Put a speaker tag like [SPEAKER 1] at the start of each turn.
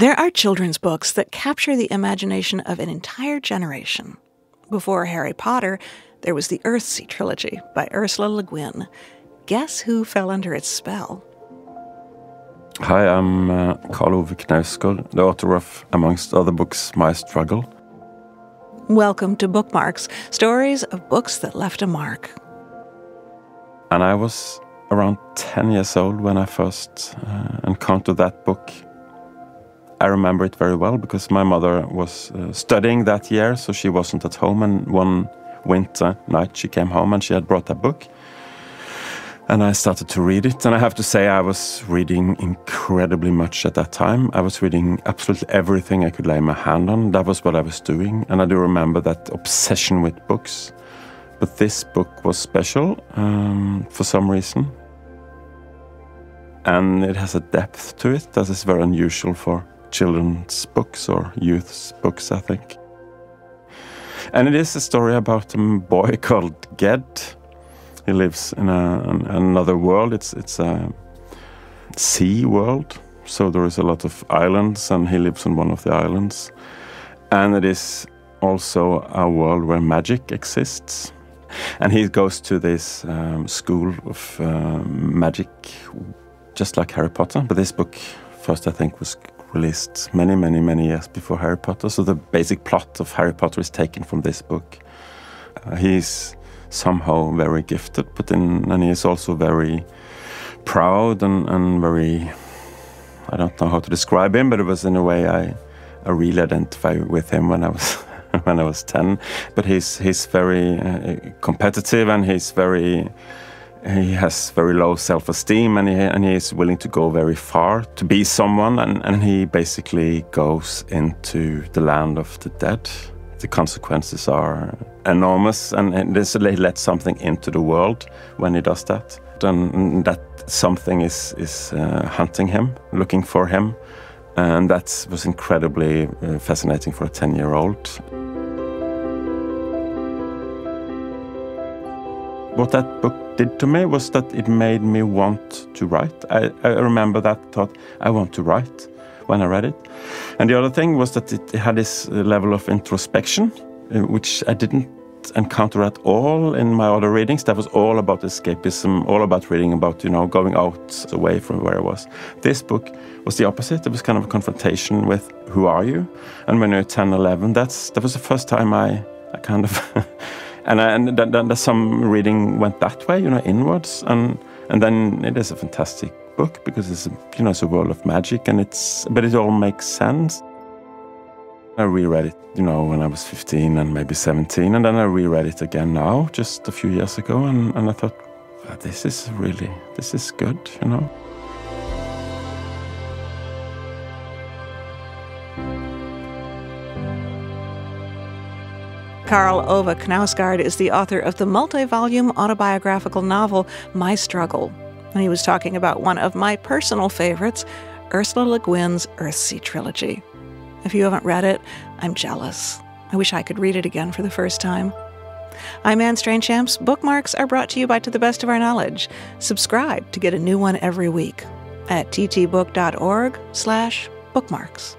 [SPEAKER 1] There are children's books that capture the imagination of an entire generation. Before Harry Potter, there was the Earthsea Trilogy by Ursula K. Guess who fell under its spell?
[SPEAKER 2] Hi, I'm Karl Ove Knausgaard, the author of, amongst other books, My Struggle.
[SPEAKER 1] Welcome to Bookmarks, stories of books that left a mark.
[SPEAKER 2] And I was around 10 years old when I first encountered that book. I remember it very well because my mother was studying that year, so she wasn't at home, and one winter night she came home and she had brought a book. And I started to read it, and I have to say I was reading incredibly much at that time. I was reading absolutely everything I could lay my hand on. That was what I was doing, and I do remember that obsession with books. But this book was special for some reason. And it has a depth to it that is very unusual for children's books or youth's books, I think. And it is a story about a boy called Guin. He lives in another world. It's a sea world, so there is a lot of islands, and he lives on one of the islands. And it is also a world where magic exists. And he goes to this school of magic, just like Harry Potter. But this book first, I think, was released many years before Harry Potter. So the basic plot of Harry Potter is taken from this book. He's somehow very gifted, and he is also very proud and very, I don't know how to describe him, but it was in a way I really identify with him when I was when I was 10. But he's very competitive, and he has very low self-esteem, and he is willing to go very far to be someone, and he basically goes into the land of the dead. The consequences are enormous, and this lets something into the world when he does that. And that something is hunting him, looking for him. And that was incredibly fascinating for a 10-year-old. What that book did to me was that it made me want to write. I remember that thought, I want to write, when I read it. And the other thing was that it had this level of introspection, which I didn't encounter at all in my other readings. That was all about escapism, all about reading about, going out away from where I was. This book was the opposite. It was kind of a confrontation with who are you? And when you're 10, 11, that was the first time I kind of... and then some reading went that way, inwards. And then it is a fantastic book because it's a world of magic, but it all makes sense. I reread it, when I was 15 and maybe 17, and then I reread it again now, just a few years ago, and I thought, wow, this is good,
[SPEAKER 1] Karl Ove Knausgaard is the author of the multi-volume autobiographical novel My Struggle, and he was talking about one of my personal favorites, Ursula K.'s Earthsea Trilogy. If you haven't read it, I'm jealous. I wish I could read it again for the first time. I'm Anne Strainchamps. Bookmarks are brought to you by To the Best of Our Knowledge. Subscribe to get a new one every week at ttbook.org/bookmarks.